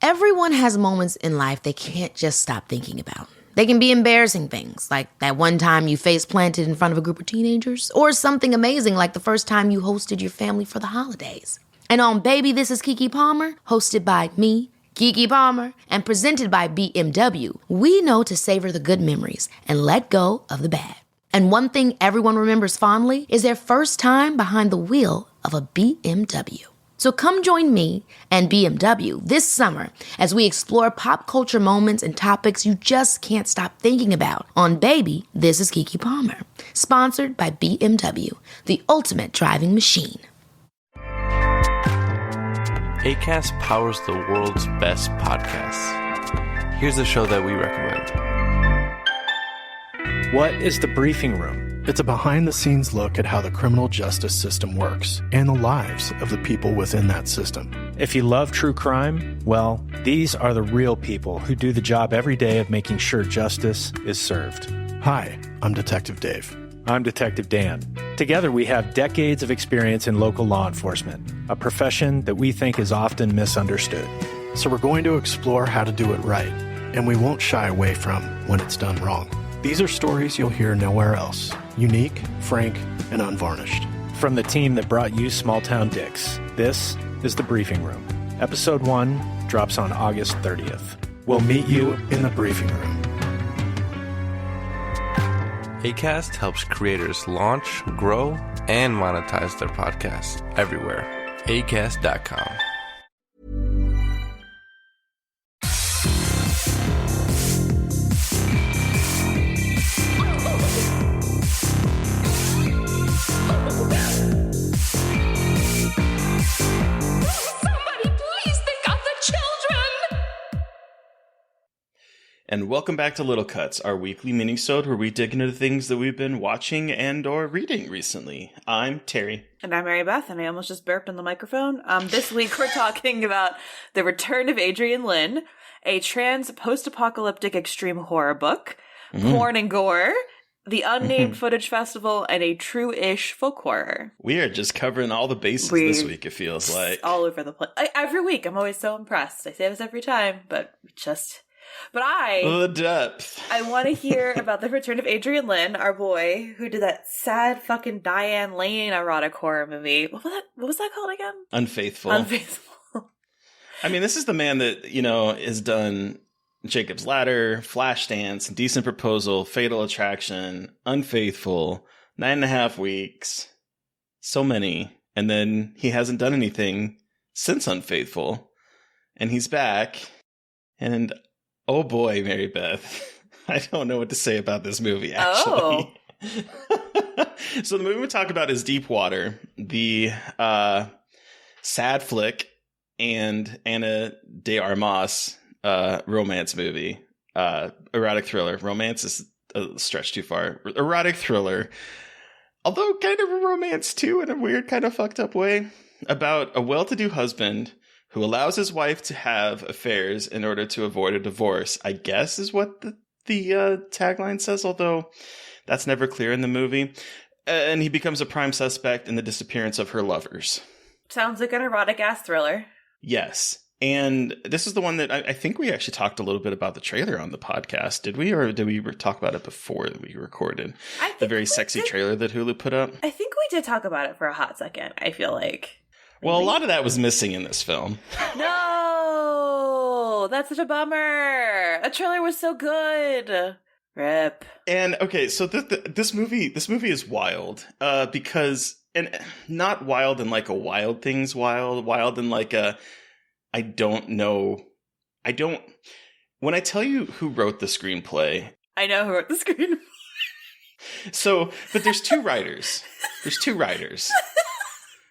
Everyone has moments in life they can't just stop thinking about. They can be embarrassing things, like that one time you face planted in front of a group of teenagers, or something amazing like the first time you hosted your family for the holidays. And on Baby, This is Keke Palmer, hosted by me, Keke Palmer, and presented by BMW, we know to savor the good memories and let go of the bad. And one thing everyone remembers fondly is their first time behind the wheel of a BMW. So come join me and BMW this summer as we explore pop culture moments and topics you just can't stop thinking about on Baby, This is Keke Palmer, sponsored by BMW, the ultimate driving machine. Acast powers the world's best podcasts. Here's a show that we recommend. What is The Briefing Room? It's a behind-the-scenes look at how the criminal justice system works and the lives of the people within that system. If you love true crime, well, these are the real people who do the job every day of making sure justice is served. Hi, I'm Detective Dave. I'm Detective Dan. Together we have decades of experience in local law enforcement, a profession that we think is often misunderstood. So we're going to explore how to do it right, and we won't shy away from when it's done wrong. These are stories you'll hear nowhere else. Unique, frank, and unvarnished. From the team that brought you Small Town Dicks, this is The Briefing Room. Episode 1 drops on August 30th. We'll meet you in the briefing room. Acast helps creators launch, grow, and monetize their podcasts everywhere. Acast.com. And welcome back to Little Cuts, our weekly mini-sode where we dig into the things that we've been watching and or reading recently. I'm Terry. And I'm Mary Beth, and I almost just burped on the microphone. This week we're talking about The Return of Adrian Lynn, a trans post-apocalyptic extreme horror book, porn and gore, the Unnamed Footage Festival, and a true-ish folk horror. We are just covering all the bases this week, it feels like. All over the place. Every week, I'm always so impressed. I say this every time, but the depth. I want to hear about The Return of Adrian Lynn, our boy, who did that sad fucking Diane Lane erotic horror movie. What was that called again? Unfaithful. I mean, this is the man that, has done Jacob's Ladder, Flashdance, Indecent Proposal, Fatal Attraction, Unfaithful, 9.5 Weeks, so many. And then he hasn't done anything since Unfaithful. And he's back. And oh boy, Mary Beth, I don't know what to say about this movie, actually. Oh. So the movie we talk about is Deep Water, the sad flick and Ana de Armas romance movie. Erotic thriller. Romance is a stretch too far. Erotic thriller. Although kind of a romance too, in a weird kind of fucked up way. About a well-to-do husband who allows his wife to have affairs in order to avoid a divorce, I guess is what the tagline says, although that's never clear in the movie. And he becomes a prime suspect in the disappearance of her lovers. Sounds like an erotic-ass thriller. Yes. And this is the one that I think we actually talked a little bit about the trailer on the podcast. Did we? Or did we talk about it before we recorded? The very sexy trailer that Hulu put up? I think we did talk about it for a hot second, I feel like. Well, a lot of that was missing in this film. No! That's such a bummer! That trailer was so good! Rip. And, okay, so this movie is wild. Because, and not wild in like a wild things wild in like a, when I tell you who wrote the screenplay. I know who wrote the screenplay. So, but there's two writers.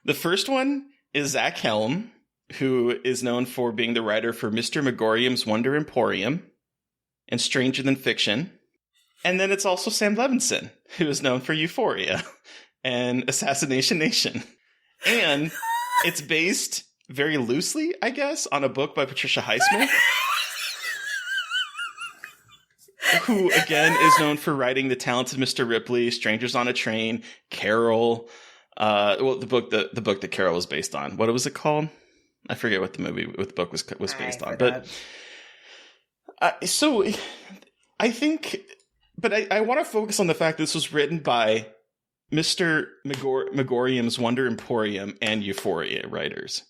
The first one is Zach Helm, who is known for being the writer for Mr. Megorium's Wonder Emporium and Stranger Than Fiction. And then it's also Sam Levinson, who is known for Euphoria and Assassination Nation. And it's based very loosely, I guess, on a book by Patricia Highsmith, who, again, is known for writing The Talented Mr. Ripley, Strangers on a Train, Carol. The book that Carol was based on. What was it called? I forget what the book was based on. forgot. But so I think, but I want to focus on the fact that this was written by Mr. Megorium's Wonder Emporium and Euphoria writers.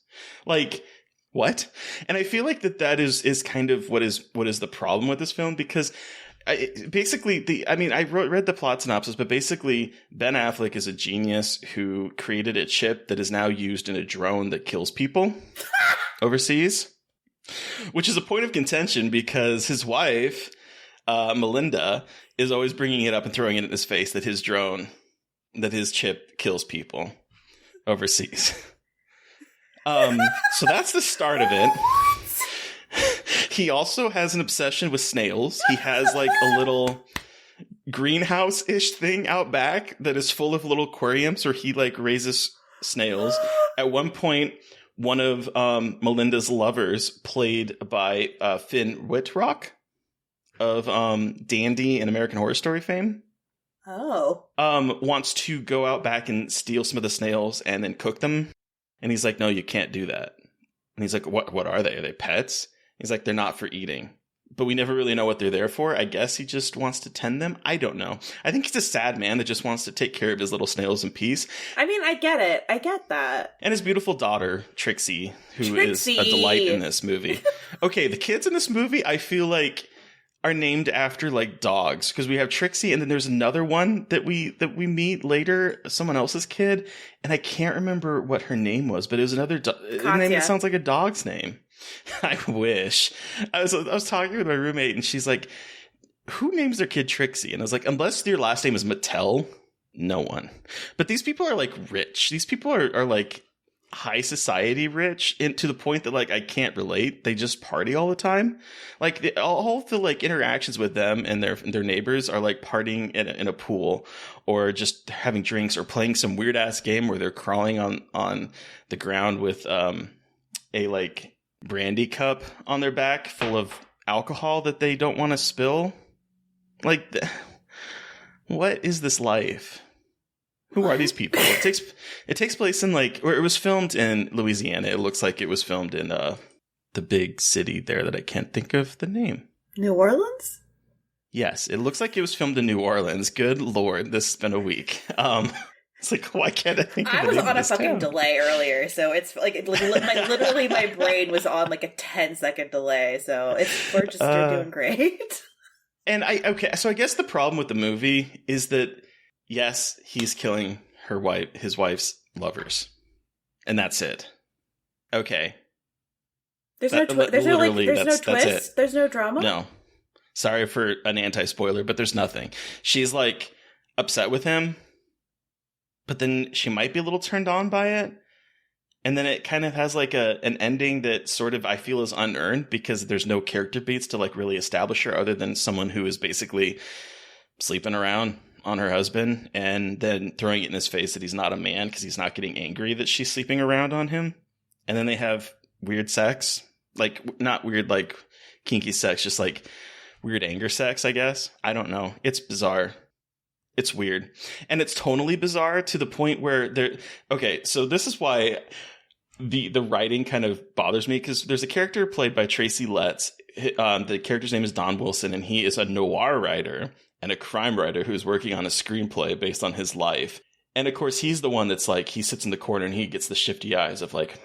Like, what? And I feel like that is kind of what is the problem with this film, because I read the plot synopsis, but basically Ben Affleck is a genius who created a chip that is now used in a drone that kills people overseas, which is a point of contention because his wife, Melinda, is always bringing it up and throwing it in his face that his chip kills people overseas. So that's the start of it. He also has an obsession with snails. He has like a little greenhouse-ish thing out back that is full of little aquariums where he like raises snails. At one point, one of Melinda's lovers, played by Finn Wittrock of Dandy and American Horror Story fame, wants to go out back and steal some of the snails and then cook them. And he's like, no, you can't do that. And he's like, what are they? Are they pets? He's like, they're not for eating. But we never really know what they're there for. I guess he just wants to tend them. I don't know. I think he's a sad man that just wants to take care of his little snails in peace. I mean, I get it. I get that. And his beautiful daughter, Trixie, who is a delight in this movie. Okay, the kids in this movie, I feel like, are named after like dogs, because we have Trixie and then there's another one that we meet later, someone else's kid, and I can't remember what her name was, but it was another name that sounds like a dog's name. I wish. I was talking with my roommate and she's like, who names their kid Trixie? And I was like, unless your last name is Mattel, no one. But these people are like rich. These people are like high society rich, and to the point that like I can't relate. They just party all the time. Like all the like interactions with them and their neighbors are like partying in a pool, or just having drinks, or playing some weird ass game where they're crawling on the ground with a like brandy cup on their back full of alcohol that they don't want to spill. Like, what is this life? Who are these people? It takes place in like, or it was filmed in Louisiana. It looks like it was filmed in the big city there that I can't think of the name. New Orleans? Yes, it looks like it was filmed in New Orleans. Good Lord, this has been a week. It's like, why can't I think of the name of this town? I was on a fucking delay earlier, so it's like literally my brain was on like a 10-second delay. So we're doing great. And so I guess the problem with the movie is that, yes, he's killing his wife's lovers, and that's it. Okay. There's no twist. There's no drama. No. Sorry for an anti-spoiler, but there's nothing. She's like upset with him, but then she might be a little turned on by it. And then it kind of has like an ending that sort of I feel is unearned, because there's no character beats to like really establish her, other than someone who is basically sleeping around on her husband and then throwing it in his face that he's not a man because he's not getting angry that she's sleeping around on him. And then they have weird sex, like not weird like kinky sex, just like weird anger sex, I guess. I don't know. It's bizarre. It's weird. And it's tonally bizarre to the point where so this is why the writing kind of bothers me, because there's a character played by Tracy Letts. The character's name is Don Wilson, and he is a noir writer and a crime writer who's working on a screenplay based on his life. And of course, he's the one that's like, he sits in the corner and he gets the shifty eyes of like,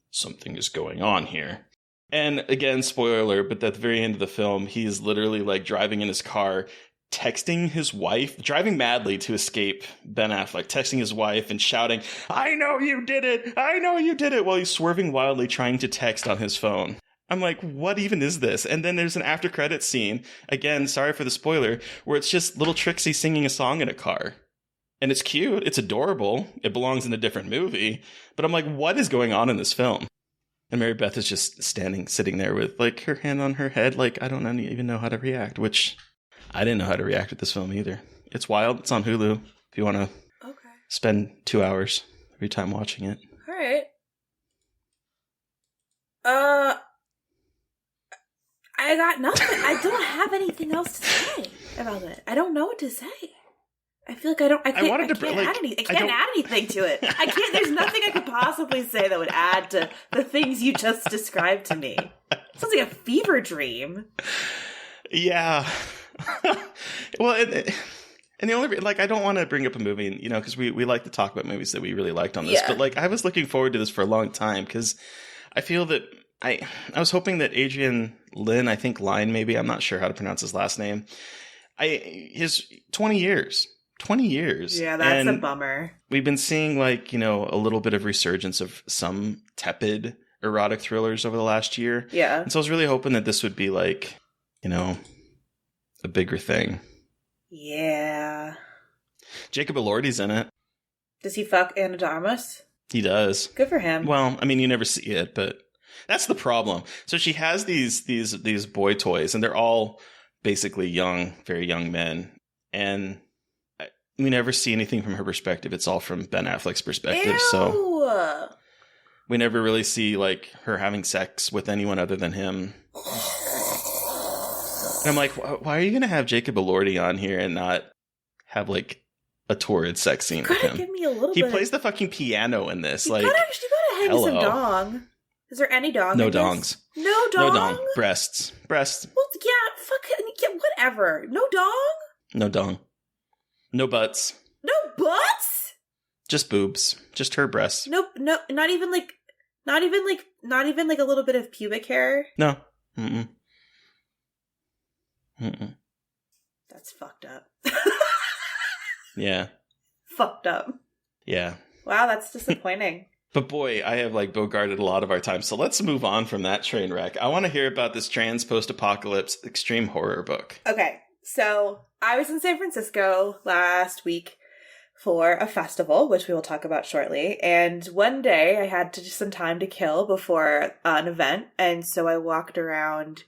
something is going on here. And again, spoiler alert, but at the very end of the film, he's literally like driving in his car, texting his wife, driving madly to escape Ben Affleck, texting his wife and shouting, I know you did it! I know you did it! While he's swerving wildly trying to text on his phone. I'm like, what even is this? And then there's an after credits scene, again, sorry for the spoiler, where it's just little Trixie singing a song in a car. And it's cute, it's adorable, it belongs in a different movie, but I'm like, what is going on in this film? And Mary Beth is just sitting there with like her hand on her head, like, I don't even know how to react, which I didn't know how to react with this film either. It's wild. It's on Hulu if you want to spend 2 hours every time watching it. All right. I got nothing. I don't have anything else to say about it. I don't know what to say. I feel like I can't add anything to it. I can't, there's nothing I could possibly say that would add to the things you just described to me. It sounds like a fever dream. Yeah. Well, and the only, like, I don't want to bring up a movie, you know, because we like to talk about movies that we really liked on this, but like, I was looking forward to this for a long time because I feel that I was hoping that Adrian Lynn, I think Line, maybe, I'm not sure how to pronounce his last name. His 20 years. Yeah, that's a bummer. We've been seeing, like, you know, a little bit of resurgence of some tepid erotic thrillers over the last year. Yeah. And so I was really hoping that this would be, like, you know, a bigger thing. Yeah. Jacob Elordi's in it. Does he fuck Anna de Armas? He does. Good for him. Well, I mean, you never see it, but that's the problem. So she has these boy toys, and they're all basically young, very young men. And we never see anything from her perspective. It's all from Ben Affleck's perspective. Ew. So we never really see, like, her having sex with anyone other than him. And I'm like, why are you going to have Jacob Elordi on here and not have, like, a torrid sex scene with him? Give me a little he bit. plays the fucking piano in this. You like, gotta hang me some hello. dong. Is there any dong? No in this? dongs. No dong. No dong. Breasts. Well, yeah, whatever. No dong. No dong. No butts. No butts. Just boobs. Just her breasts. No, not even like a little bit of pubic hair. No. That's fucked up. Yeah. Fucked up. Yeah. Wow, that's disappointing. But boy, I have, like, bogarted a lot of our time. So let's move on from that train wreck. I want to hear about this trans post-apocalypse extreme horror book. Okay, so I was in San Francisco last week for a festival, which we will talk about shortly. And one day I had some time to kill before an event. And so I walked around,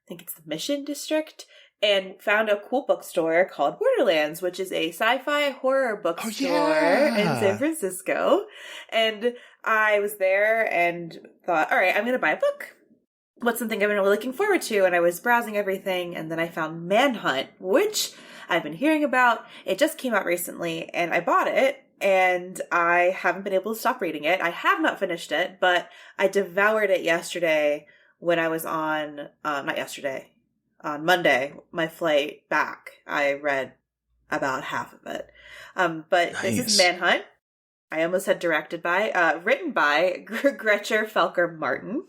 I think it's the Mission District, and found a cool bookstore called Borderlands, which is a sci-fi horror bookstore in San Francisco. And I was there and thought, all right, I'm going to buy a book. What's something I've been really looking forward to? And I was browsing everything, and then I found Manhunt, which I've been hearing about. It just came out recently, and I bought it, and I haven't been able to stop reading it. I have not finished it, but I devoured it yesterday when I was on, on Monday, my flight back. I read about half of it. But This is Manhunt. I almost said directed by, written by Gretchen Felker-Martin.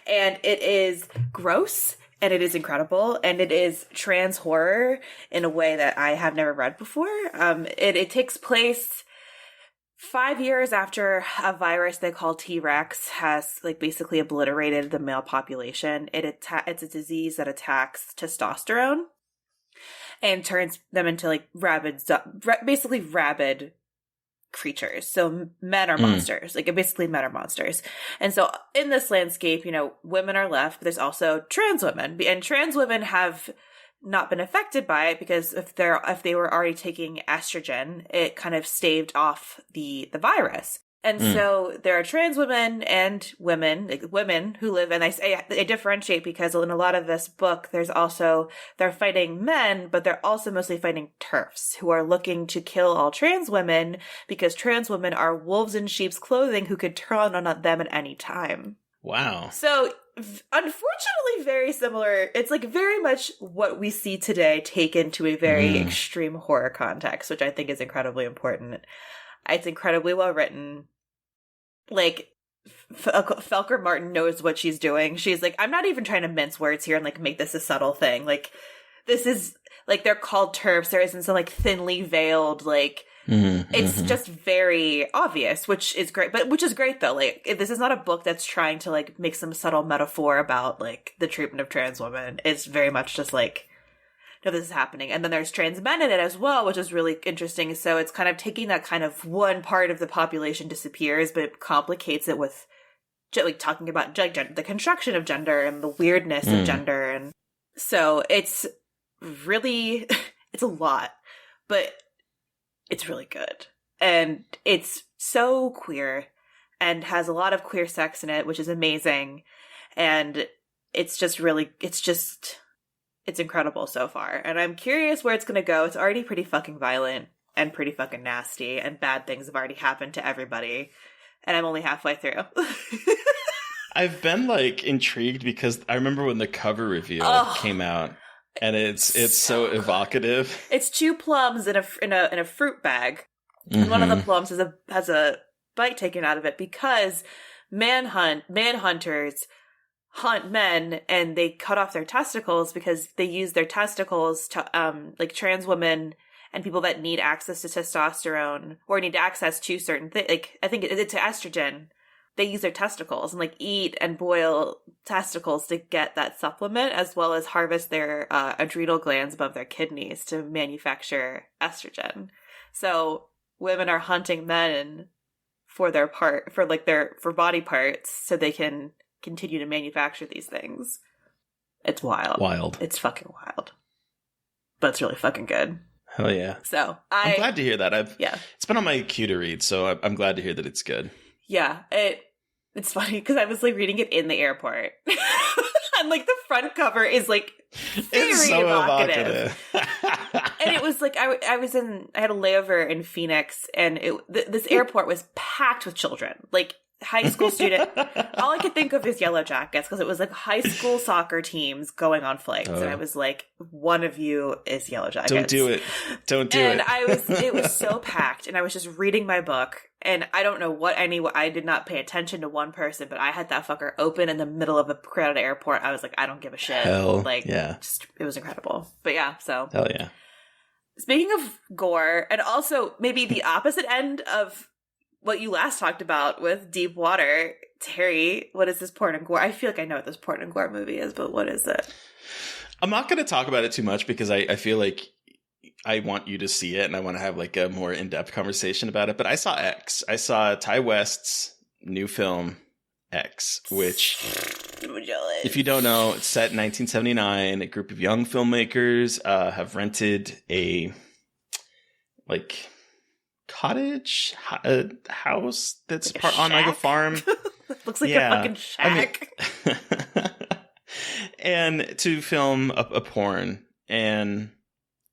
And it is gross, and it is incredible, and it is trans horror in a way that I have never read before. It takes place 5 years after a virus they call T-Rex has, like, basically obliterated the male population. It's a disease that attacks testosterone and turns them into, like, rabid creatures. So men are monsters. Like, basically men are monsters. And so in this landscape, you know, women are left, but there's also trans women. And trans women have not been affected by it because if they were already taking estrogen, it kind of staved off the virus. And so there are trans women and women who live, and I differentiate because in a lot of this book, they're fighting men, but they're also mostly fighting TERFs who are looking to kill all trans women because trans women are wolves in sheep's clothing who could turn on them at any time. Wow. So unfortunately very similar. It's like very much what we see today taken to a very extreme horror context, which I think is incredibly important. It's incredibly well written. Like, Felker-Martin knows what she's doing. She's like, I'm not even trying to mince words here and, like, make this a subtle thing. Like, this is, like, they're called TERFs. There isn't some, like, thinly veiled, like, it's just very obvious, which is great. But which is great, though. Like, this is not a book that's trying to, like, make some subtle metaphor about, like, the treatment of trans women. It's very much just, like, no, this is happening. And then there's trans men in it as well, which is really interesting. So it's kind of taking that kind of one part of the population disappears, but it complicates it with, like, talking about the construction of gender and the weirdness of gender. And so it's really, it's a lot, but it's really good. And it's so queer and has a lot of queer sex in it, which is amazing. And it's just really, it's incredible so far. And I'm curious where it's going to go. It's already pretty fucking violent. and pretty fucking nasty, and bad things have already happened to everybody, and I'm only halfway through. I've been like intrigued because I remember when the cover reveal came out, and it's so evocative. It's 2 plums in a fruit bag, and one of the plums has a bite taken out of it because manhunters hunt men, and they cut off their testicles because they use their testicles to like trans women and people that need access to testosterone or need access to certain things. Like I think it's to estrogen. They use their testicles and like eat and boil testicles to get that supplement, as well as harvest their adrenal glands above their kidneys to manufacture estrogen. So women are hunting men for body parts so they can continue to manufacture these things. It's wild. It's fucking wild. But it's really fucking good. Hell yeah. So I'm glad to hear that. It's been on my queue to read, so I'm glad to hear that it's good. Yeah, it's funny because I was like reading it in the airport. And like the front cover is like very evocative. And it was like I had a layover in Phoenix, and this airport was packed with children, like high school student. All I could think of is Yellow Jackets because it was like high school soccer teams going on flights, and I was like, one of you is Yellow Jackets. Don't do it. And it was so packed, and I was just reading my book, and I don't know I did not pay attention to one person, but I had that fucker open in the middle of a crowded airport. I was like, I don't give a shit. Just, it was incredible. But yeah, so. Hell yeah. Speaking of gore, and also maybe the opposite end of what you last talked about with Deep Water, Terry, what is this porn and gore? I feel like I know what this porn and gore movie is, but what is it? I'm not going to talk about it too much because I feel like I want you to see it and I want to have like a more in-depth conversation about it. But I saw X. I saw Ty West's new film, X, which, if you don't know, it's set in 1979. A group of young filmmakers have rented a like cottage house that's like on like a farm. Looks like a fucking shack. And to film a porn, and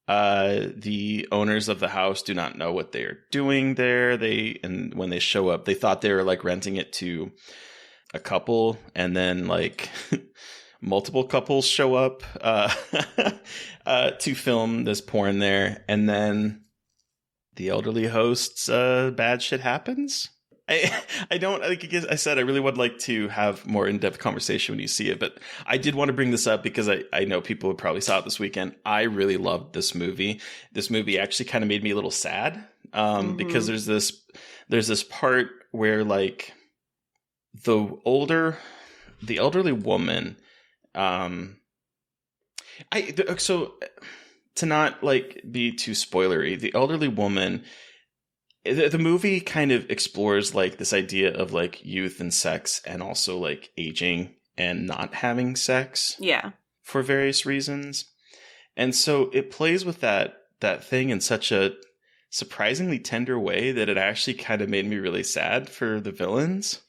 the owners of the house do not know what they're doing there. And when they show up, they thought they were like renting it to a couple, and then like multiple couples show up to film this porn there, and then the elderly host's bad shit happens. I don't, like I said, I really would like to have more in-depth conversation when you see it, but I did want to bring this up because I know people probably saw it this weekend. I really loved this movie. This movie actually kind of made me a little sad because there's this part where like the elderly woman, so to not like be too spoilery, the elderly woman, the movie kind of explores like this idea of like youth and sex, and also like aging and not having sex. Yeah. For various reasons. And so it plays with that thing in such a surprisingly tender way that it actually kind of made me really sad for the villains.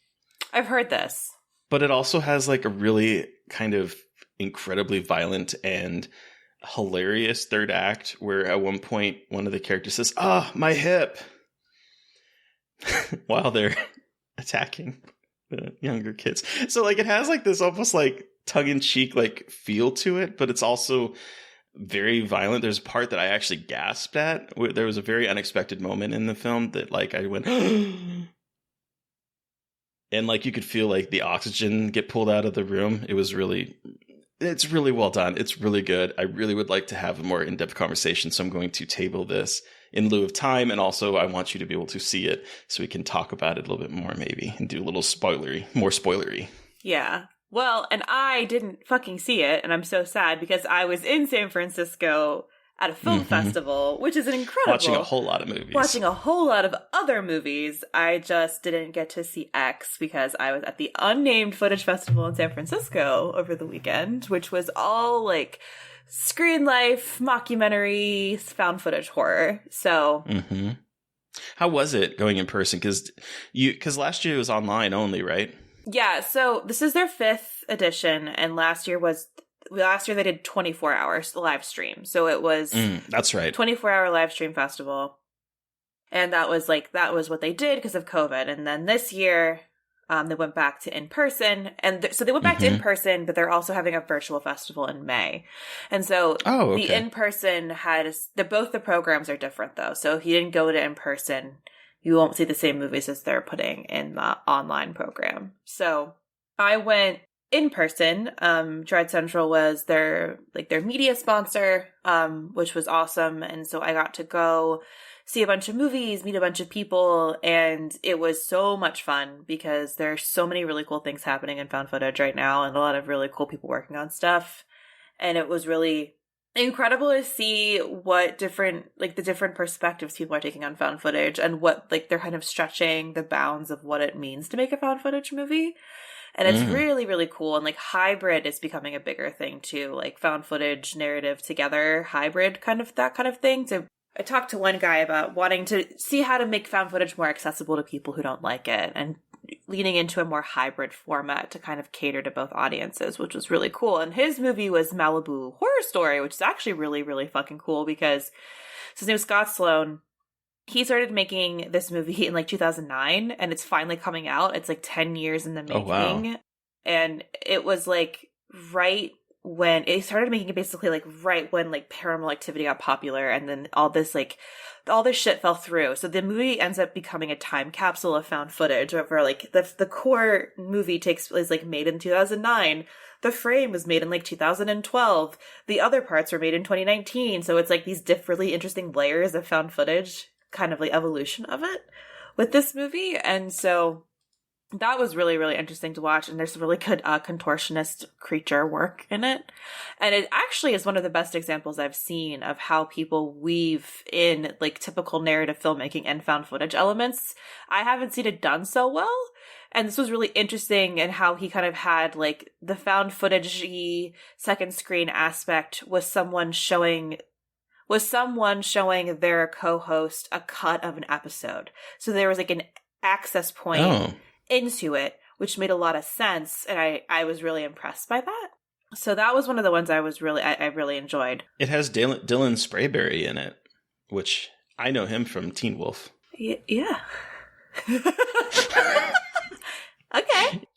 I've heard this. But it also has like a really kind of incredibly violent and hilarious third act where at one point one of the characters says, my hip," while they're attacking the younger kids. So like it has like this almost like tongue-in-cheek like feel to it, but it's also very violent. There's a part that I actually gasped at. There was a very unexpected moment in the film that like I went and like you could feel like the oxygen get pulled out of the room. It's really well done. It's really good. I really would like to have a more in-depth conversation, so I'm going to table this in lieu of time, and also I want you to be able to see it so we can talk about it a little bit more maybe and do a little more spoilery. Yeah. Well, and I didn't fucking see it, and I'm so sad because I was in San Francisco at a film festival, which is an incredible... Watching a whole lot of movies. Watching a whole lot of other movies. I just didn't get to see X because I was at the Unnamed Footage Festival in San Francisco over the weekend, which was all like screen life, mockumentary, found footage horror. So... How was it going in person? Because last year it was online only, right? Yeah, so this is their 5th edition, and last year they did 24 hours live stream. So it was that's right. 24-hour live stream festival. And that was what they did because of COVID. And then this year, they went back to in-person. And so they went back to in-person, but they're also having a virtual festival in May. And so the in-person both the programs are different, though. So if you didn't go to in-person, you won't see the same movies as they're putting in the online program. So I went in person. Dread Central was their media sponsor, which was awesome. And so I got to go see a bunch of movies, meet a bunch of people, and it was so much fun because there's so many really cool things happening in found footage right now and a lot of really cool people working on stuff. And it was really incredible to see what the different perspectives people are taking on found footage and what they're kind of stretching the bounds of what it means to make a found footage movie. And it's really, really cool. And hybrid is becoming a bigger thing too, found footage, narrative together, hybrid that kind of thing. So I talked to one guy about wanting to see how to make found footage more accessible to people who don't like it and leaning into a more hybrid format to kind of cater to both audiences, which was really cool. And his movie was Malibu Horror Story, which is actually really, really fucking cool because his name is Scott Sloan. He started making this movie in 2009 and it's finally coming out. It's 10 years in the making. Oh, wow. And it was right when it started making it basically right when Paranormal Activity got popular and then all this shit fell through. So the movie ends up becoming a time capsule of found footage over the core movie takes place made in 2009. The Frame was made in 2012. The other parts were made in 2019. So it's these really interesting layers of found footage, kind of evolution of it with this movie. And so that was really, really interesting to watch. And there's some really good contortionist creature work in it. And it actually is one of the best examples I've seen of how people weave in typical narrative filmmaking and found footage elements. I haven't seen it done so well. And this was really interesting in how he kind of had the found footage-y second screen aspect was someone showing their co-host a cut of an episode. So there was an access point into it, which made a lot of sense, and I was really impressed by that. So that was one of the ones I really enjoyed. It has Dylan Sprayberry in it, which I know him from Teen Wolf. Yeah. Okay.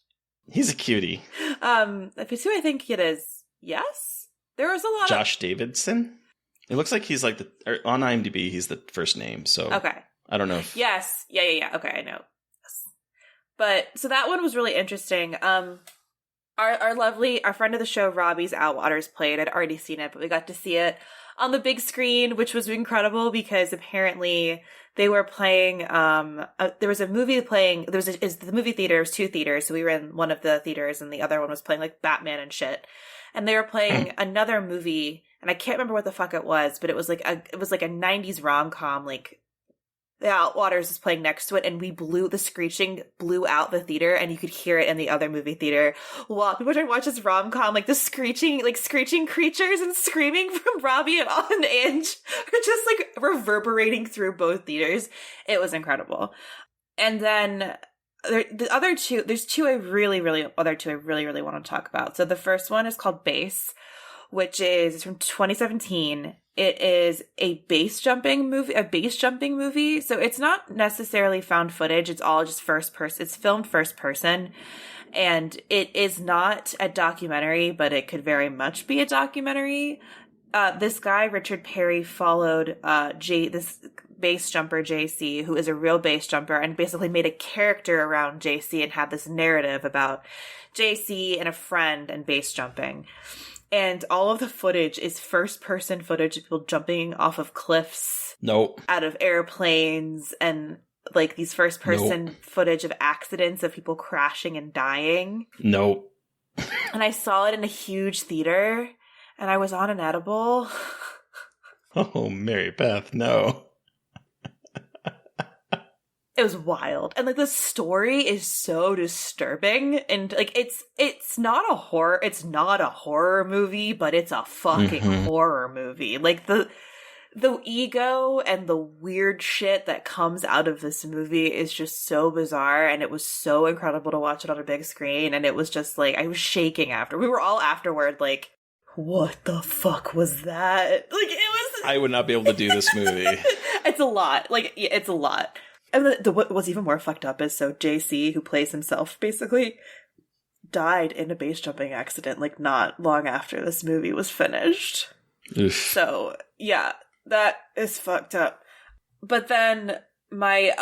He's a cutie. If it's who I think it is, yes. There was a lot Josh Davidson? It looks like he's on IMDb, he's the first name, so okay. I don't know if... Yes. Yeah. Okay, I know. Yes. But, so that one was really interesting. Our friend of the show, Robbie's Outwaters played. I'd already seen it, but we got to see it on the big screen, which was incredible because apparently they were playing, there was a movie playing, the movie theater, it was 2 theaters, so we were in one of the theaters and the other one was playing Batman and shit. And they were playing another movie, and I can't remember what the fuck it was, but it was a 90s rom-com, the Outwaters is playing next to it, and the screeching blew out the theater, and you could hear it in the other movie theater. While people trying to watch this rom-com, the screeching creatures and screaming from Robbie and Ange are just reverberating through both theaters. It was incredible. And then the other two, there's two I really, really want to talk about. So the first one is called Base, which is from 2017. It is a base jumping movie. So it's not necessarily found footage. It's all just first person. It's filmed first person. And it is not a documentary, but it could very much be a documentary. This guy, Richard Perry, followed this base jumper, JC, who is a real base jumper, and basically made a character around JC and had this narrative about JC and a friend and base jumping. And all of the footage is first-person footage of people jumping off of cliffs. Nope. Out of airplanes and, these first-person footage of accidents of people crashing and dying. Nope. And I saw it in a huge theater, and I was on an edible. Oh, Mary Beth, no. It was wild. And the story is so disturbing. And it's not a horror movie, but it's a fucking horror movie. The ego and the weird shit that comes out of this movie is just so bizarre, and it was so incredible to watch it on a big screen. And it was just I was shaking after. We were all afterward what the fuck was that? It was... I would not be able to do this movie. It's a lot. Like, yeah, it's a lot. And what's even more fucked up is, so JC, who plays himself, basically died in a base jumping accident, like, not long after this movie was finished. Oof. So, yeah, that is fucked up. But then my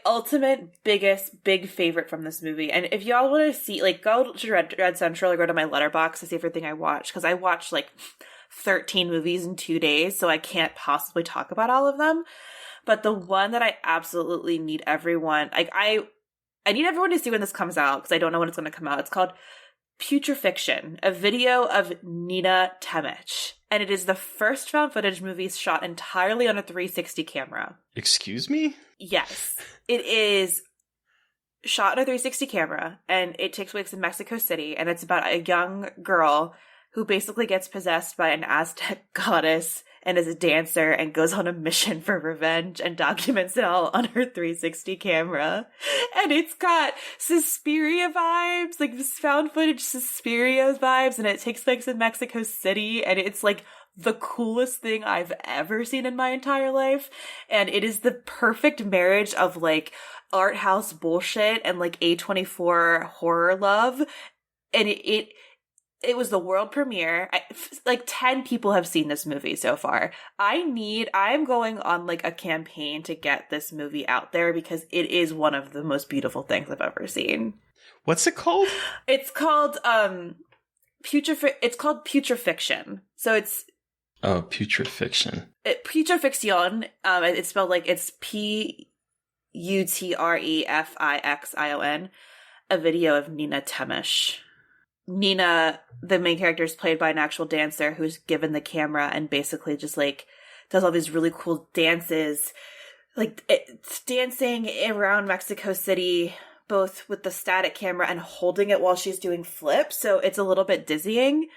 ultimate big favorite from this movie, and if y'all want to see, like, go to Red Central or go to my letterbox to see everything I watched, because I watched like 13 movies in 2 days, so I can't possibly talk about all of them. But the one that I absolutely need everyone, like, I need everyone to see when this comes out, because I don't know when it's going to come out. It's called PUTREFIXION, a video of Nina Temich. And it is the first found footage movie shot entirely on a 360 camera. Excuse me? Yes. It is shot on a 360 camera, and it takes place in Mexico City, and it's about a young girl who basically gets possessed by an Aztec goddess and is a dancer and goes on a mission for revenge and documents it all on her 360 camera. And it's got Suspiria vibes, like found footage Suspiria vibes, and it takes place in Mexico City, and it's like the coolest thing I've ever seen in my entire life. And it is the perfect marriage of like art house bullshit and like A24 horror love. And it was the world premiere. Like 10 people have seen this movie so far. I'm going on like a campaign to get this movie out there, because it is one of the most beautiful things I've ever seen. What's it called? It's called PUTREFIXION. So it's PUTREFIXION. PUTREFIXION. It's spelled like it's PUTREFIXION. A video of Nina Temich. Nina, the main character, is played by an actual dancer who's given the camera and basically just like does all these really cool dances, like it's dancing around Mexico City, both with the static camera and holding it while she's doing flips. So it's a little bit dizzying,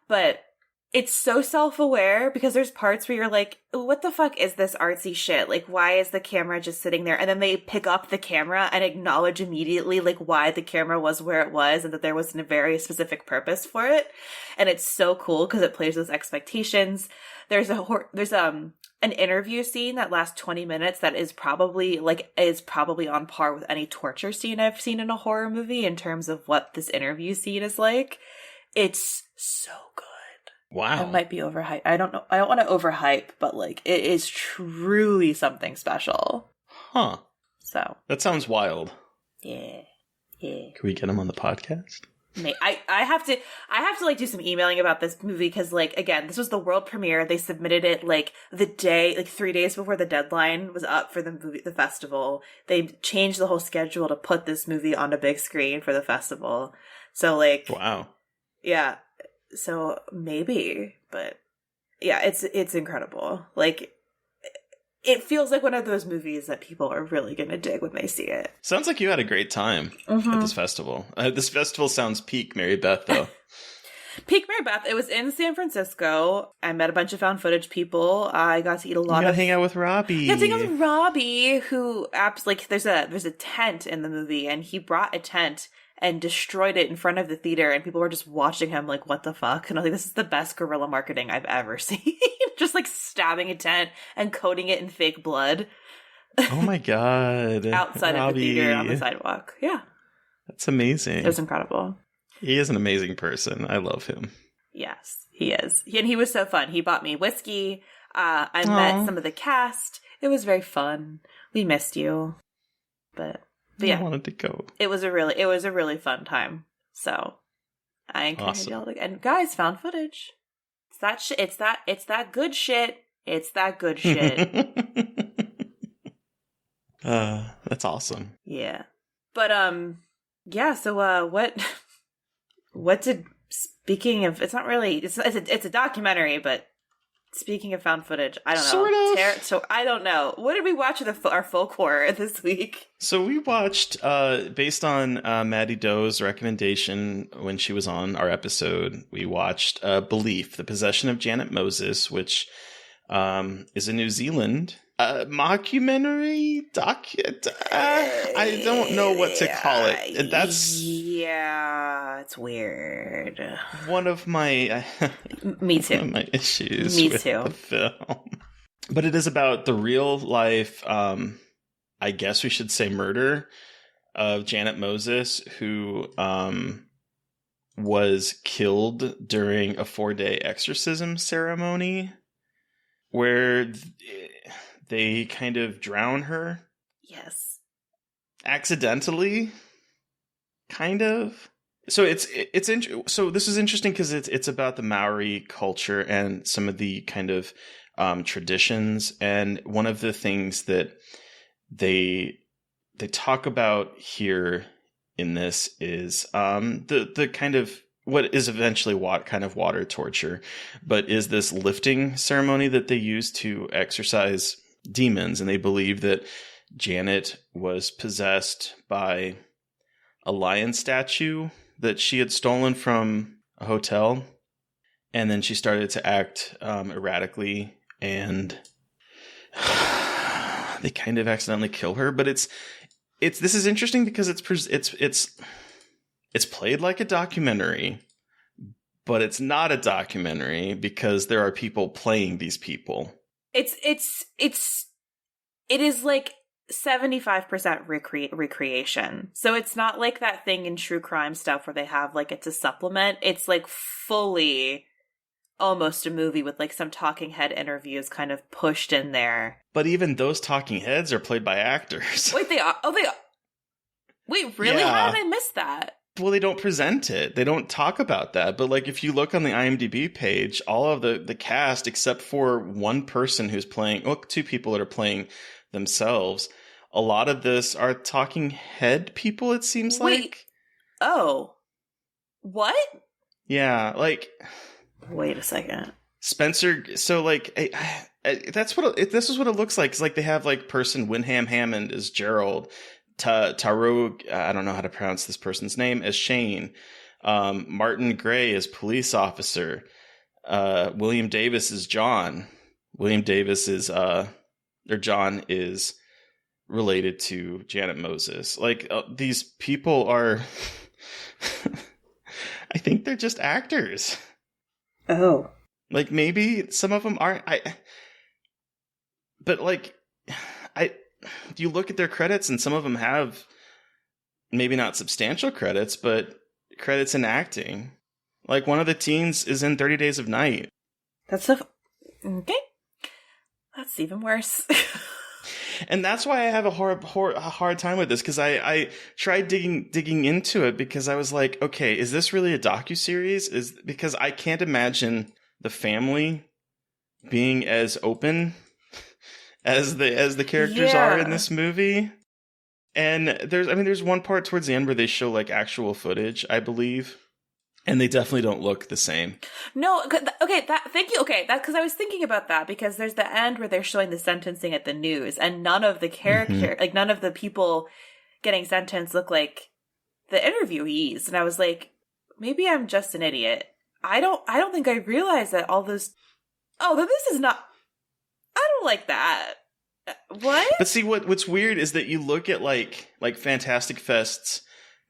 but it's so self-aware, because there's parts where you're like, what the fuck is this artsy shit? Like, why is the camera just sitting there? And then they pick up the camera and acknowledge immediately, like, why the camera was where it was and that there was a very specific purpose for it. And it's so cool because it plays those expectations. There's an interview scene that lasts 20 minutes that is probably on par with any torture scene I've seen in a horror movie in terms of what this interview scene is like. It's so good. Wow. It might be overhyped. I don't know. I don't want to overhype, but like it is truly something special. Huh. So that sounds wild. Yeah. Can we get him on the podcast? I have to like do some emailing about this movie, because like, again, this was the world premiere. They submitted it like the day, like 3 days before the deadline was up for the festival. They changed the whole schedule to put this movie on a big screen for the festival. So like, wow. Yeah. So maybe, but yeah, it's incredible. Like, it feels like one of those movies that people are really going to dig when they see it. Sounds like you had a great time at this festival. This festival sounds peak Mary Beth, though. Peak Mary Beth. It was in San Francisco. I met a bunch of found footage people. I got to eat a lot of... hang out with Robbie. Yeah, hang out with Robbie, who there's a tent in the movie, and he brought a tent and destroyed it in front of the theater, and people were just watching him like, what the fuck? And I was like, this is the best guerrilla marketing I've ever seen. Just like stabbing a tent and coating it in fake blood. Oh my god. Outside of the theater on the sidewalk. Yeah. That's amazing. It was incredible. He is an amazing person. I love him. Yes, he is. And he was so fun. He bought me whiskey. I met some of the cast. It was very fun. We missed you. But yeah, I wanted to go. It was a really fun time. So I encourage y'all to, and guys, found footage. It's that shit. It's that good shit. It's that good shit. That's awesome. Yeah. But yeah, so what did, speaking of, it's not really, it's a documentary, but speaking of found footage, I don't know. Sort of. So I don't know. What did we watch with our folk horror this week? So we watched, based on Maddie Doe's recommendation when she was on our episode, we watched Belief, The Possession of Janet Moses, which is a New Zealand mockumentary I don't know what to call it. That's it's weird. One of my me too. One of my issues me with too. the film. But it is about the real life, I guess we should say murder of Janet Moses, who was killed during a 4-day exorcism ceremony where they kind of drown her. Yes. Accidentally, kind of. So so this is interesting because it's about the Maori culture and some of the kind of traditions, and one of the things that they talk about here in this is the kind of what is eventually kind of water torture, but is this lifting ceremony that they use to exorcise demons, and they believe that Janet was possessed by a lion statue that she had stolen from a hotel, and then she started to act erratically, and they kind of accidentally kill her. But this is interesting because it's played like a documentary, but it's not a documentary because there are people playing these people. It is like 75% recreation. So it's not like that thing in true crime stuff where they have like it's a supplement. It's like fully almost a movie with like some talking head interviews kind of pushed in there. But even those talking heads are played by actors. Wait, they are? Oh, they are. Wait, really? Yeah. How did I miss that? Well, they don't present it. They don't talk about that. But like if you look on the IMDb page, all of the cast, except for one person who's playing, two people that are playing themselves, a lot of this are talking head people, it seems like. Oh. What? Yeah, like... Wait a second. Spencer, so like... this is what it looks like. It's like they have like person Wyndham Hammond as Gerald, Taro, I don't know how to pronounce this person's name, as Shane, Martin Gray as police officer, William Davis as John. William Davis is... John is related to Janet Moses. Like, these people are... I think they're just actors. Oh. Like, maybe some of them aren't... But, like, you look at their credits, and some of them have maybe not substantial credits, but credits in acting. Like, one of the teens is in 30 Days of Night. That's okay. That's even worse. And that's why I have a hard time with this, because I tried digging into it, because I was like, okay, is this really a docuseries? Because I can't imagine the family being as open as the characters are in this movie. And there's one part towards the end where they show like actual footage, I believe. And they definitely don't look the same. No, okay, thank you. Okay, that because I was thinking about that, because there's the end where they're showing the sentencing at the news, and none of the character, like none of the people getting sentenced look like the interviewees. And I was like, maybe I'm just an idiot. I don't think I realized that all this. Oh, that this is not. I don't like that. What? But see, what's weird is that you look at like Fantastic Fest's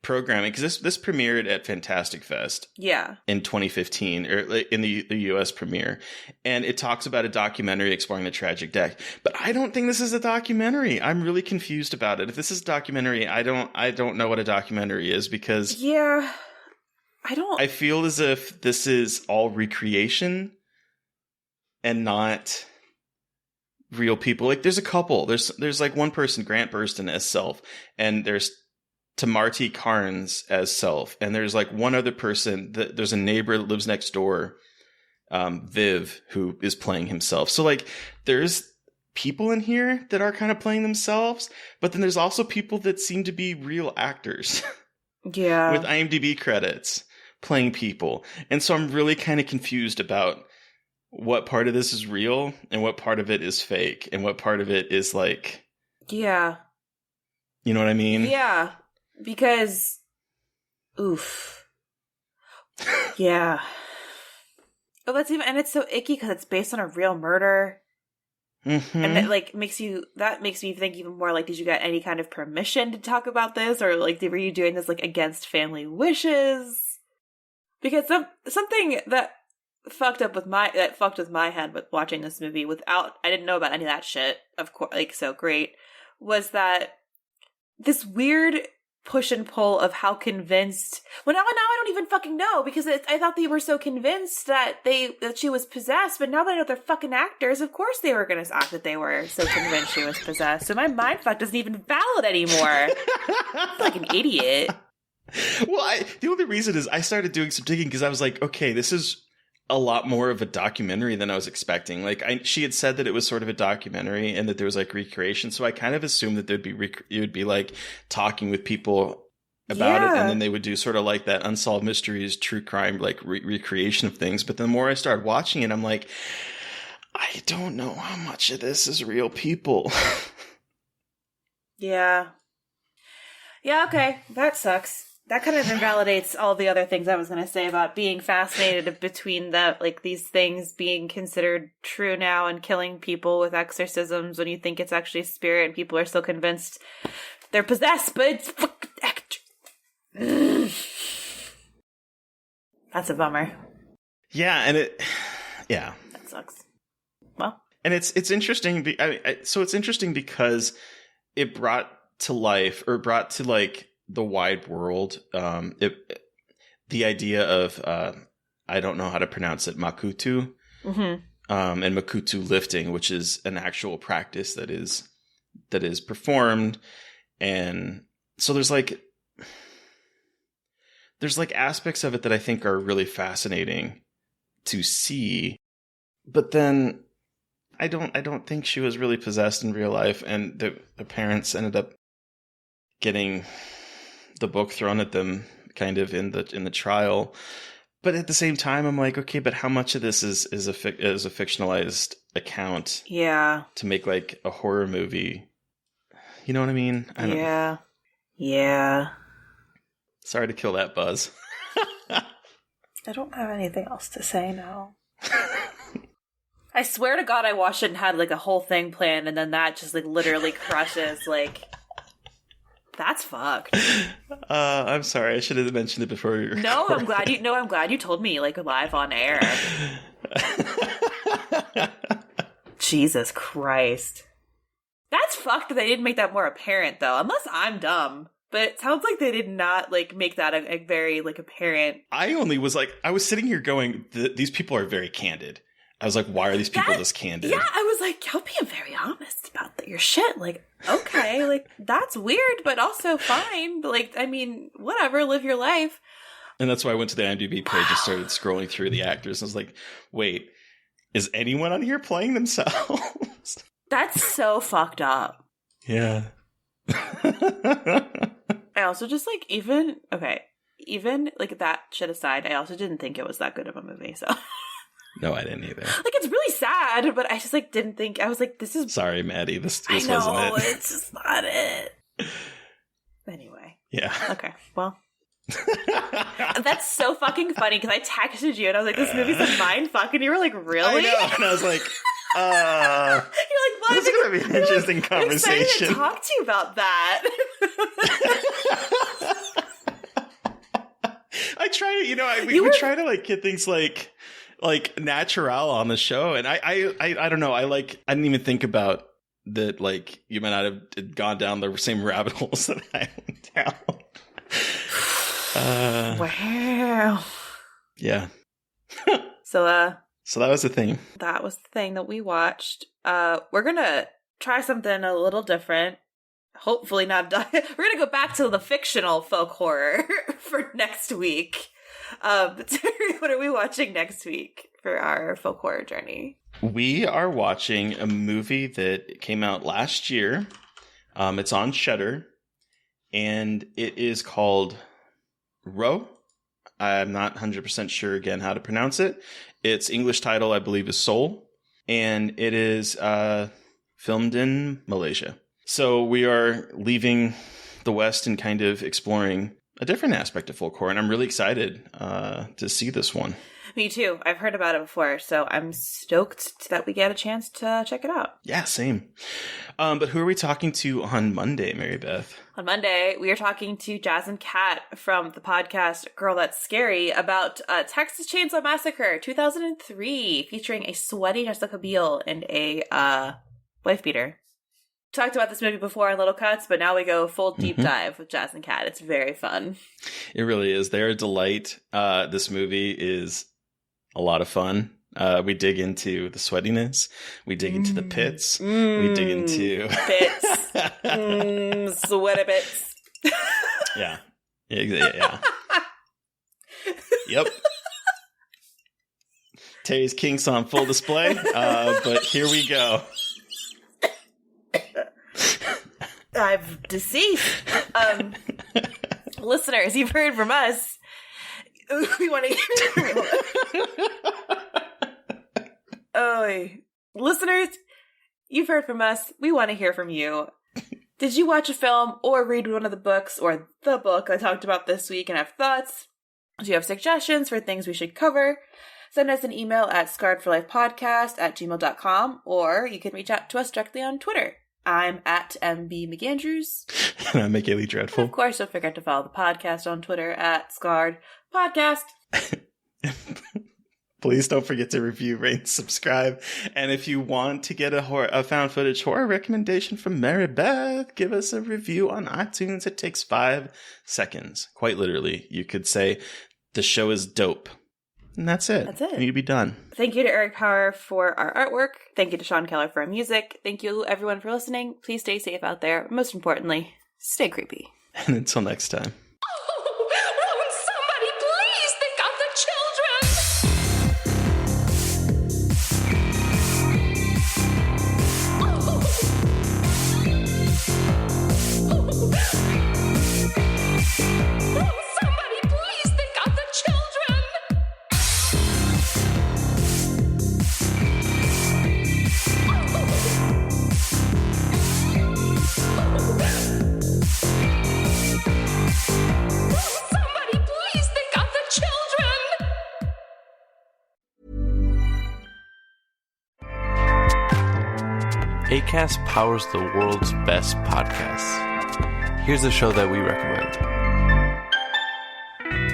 programming, because this premiered at Fantastic Fest in 2015, or in the US premiere, and it talks about a documentary exploring the tragic death. But I don't think this is a documentary. I'm really confused about it. If this is a documentary, I don't know what a documentary is, because I feel as if this is all recreation and not real people. Like, there's a couple. There's like one person, Grant Burston as Self, and there's Tamarty Carnes as Self, and there's like one other person there's a neighbor that lives next door, Viv, who is playing himself. So like there's people in here that are kind of playing themselves, but then there's also people that seem to be real actors with IMDb credits playing people. And so I'm really kind of confused about what part of this is real and what part of it is fake and what part of it is like, you know what I mean? Yeah. Because, oof. Yeah. But and it's so icky because it's based on a real murder. Mm-hmm. And it like makes me think even more like, did you get any kind of permission to talk about this? Or like, were you doing this like against family wishes? Because something that fucked with my head with watching this movie I didn't know about any of that shit, of course, like, so great, was that this weird push and pull of how convinced, well, now I don't even fucking know, because I thought they were so convinced that she was possessed, but now that I know they're fucking actors, of course they were going to act that they were so convinced she was possessed. So my mind fuck isn't even valid anymore. I'm like an idiot. Well, the only reason is I started doing some digging because I was like, okay, this is a lot more of a documentary than I was expecting. Like, she had said that it was sort of a documentary and that there was like recreation. So I kind of assumed that it would be like talking with people about it, and then they would do sort of like that Unsolved Mysteries, true crime, like recreation of things. But the more I started watching it, I'm like, I don't know how much of this is real people. Yeah. Yeah, okay. That sucks. That kind of invalidates all the other things I was going to say about being fascinated between these things being considered true now and killing people with exorcisms when you think it's actually spirit and people are still convinced they're possessed, but it's fucking actor. That's a bummer. Yeah, and that sucks. Well, and it's interesting. So it's interesting because it brought to like the wide world, the idea of I don't know how to pronounce it, Makutu, and Makutu lifting, which is an actual practice that is performed, and so there's aspects of it that I think are really fascinating to see, but then I don't think she was really possessed in real life, and the parents ended up getting the book thrown at them kind of in the trial. But at the same time, I'm like, okay, but how much of this is a fictionalized account? Yeah. To make like a horror movie. You know what I mean? Yeah. Sorry to kill that buzz. I don't have anything else to say now. I swear to God I watched it and had like a whole thing planned, and then that just like literally crushes like... That's fucked. I'm sorry. I should have mentioned it before. No, I'm glad you told me like live on air. Jesus Christ. That's fucked that they didn't make that more apparent though. Unless I'm dumb. But it sounds like they did not like make that a very like apparent. I was sitting here going, these people are very candid. I was like, why are these people this candid? Yeah, I was like, y'all being very honest about your shit. Like, okay, like, that's weird, but also fine. Like, I mean, whatever, live your life. And that's why I went to the IMDb page and started scrolling through the actors. I was like, wait, is anyone on here playing themselves? That's so fucked up. Yeah. I also just, like, even, like, that shit aside, I also didn't think it was that good of a movie, so... No, I didn't either. Like, it's really sad, but I just, like, didn't think... I was like, this is... Sorry, Maddie. This I know, wasn't it. It's just not it. Anyway. Yeah. Okay, well... That's so fucking funny, because I texted you, and I was like, this movie's a mindfuck, and you were like, really? I know, and I was like, You're like, well, this is going to be an interesting conversation. I'm excited to talk to you about that. I try to, we try to, like, get things, like natural on the show, and I don't know, I didn't even think about that, like, you might not have gone down the same rabbit holes that I went down. Wow. Yeah. So that was the thing. That was the thing that we watched. We're gonna try something a little different. Hopefully not. We're gonna go back to the fictional folk horror for next week. What are we watching next week for our folk horror journey? We are watching a movie that came out last year. It's on Shudder, and it is called Row. I'm not 100% sure again how to pronounce it. Its English title, I believe, is Soul, and it is filmed in Malaysia. So we are leaving the West and kind of exploring a different aspect of folk horror, and I'm really excited to see this one. Me too. I've heard about it before, so I'm stoked that we get a chance to check it out. Yeah, same. But who are we talking to on Monday, Mary Beth? On Monday, we are talking to Jazz and Kat from the podcast Girl That's Scary about Texas Chainsaw Massacre 2003, featuring a sweaty Jessica Biel and a wife beater. Talked about this movie before in little cuts, but now we go full deep dive with Jazz and Kat. It's very fun. It really is. They're a delight. This movie is a lot of fun. We dig into the sweatiness. We dig into the pits. We dig into pits. Sweaty bits. Yeah. Yep. Terry's kinks on full display. But here we go. I've deceased. Listeners, you've heard from us. We want to listeners, you've heard from us. We want to hear from you. Did you watch a film or read one of the books or the book I talked about this week and have thoughts? Do you have suggestions for things we should cover? Send us an email at scarredforlifepodcast@gmail.com, or you can reach out to us directly on Twitter. I'm at MB McAndrews. And I'm McGilly Dreadful. And of course, don't forget to follow the podcast on Twitter at Scarred Podcast. Please don't forget to review, rate, and subscribe. And if you want to get a found footage horror recommendation from Mary Beth, give us a review on iTunes. It takes 5 seconds. Quite literally. You could say, the show is dope. And that's it. That's it. And you'd be done. Thank you to Eric Power for our artwork. Thank you to Sean Keller for our music. Thank you, everyone, for listening. Please stay safe out there. Most importantly, stay creepy. And until next time. Acast powers the world's best podcasts. Here's a show that we recommend.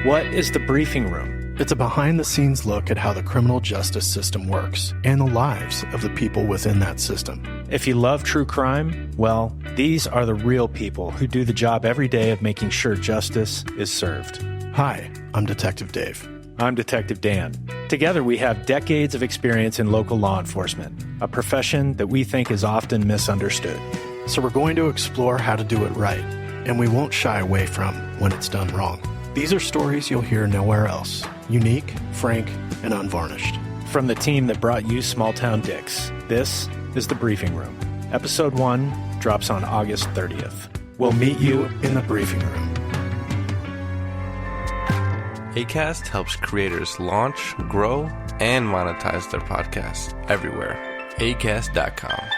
What is The Briefing Room? It's a behind-the-scenes look at how the criminal justice system works and the lives of the people within that system. If you love true crime, well, these are the real people who do the job every day of making sure justice is served. Hi, I'm Detective Dave. I'm Detective Dan. Together, we have decades of experience in local law enforcement, a profession that we think is often misunderstood. So we're going to explore how to do it right, and we won't shy away from when it's done wrong. These are stories you'll hear nowhere else. Unique, frank, and unvarnished. From the team that brought you Small Town Dicks, this is The Briefing Room. Episode 1 drops on August 30th. We'll meet you in the briefing room. Acast helps creators launch, grow, and monetize their podcasts everywhere. Acast.com.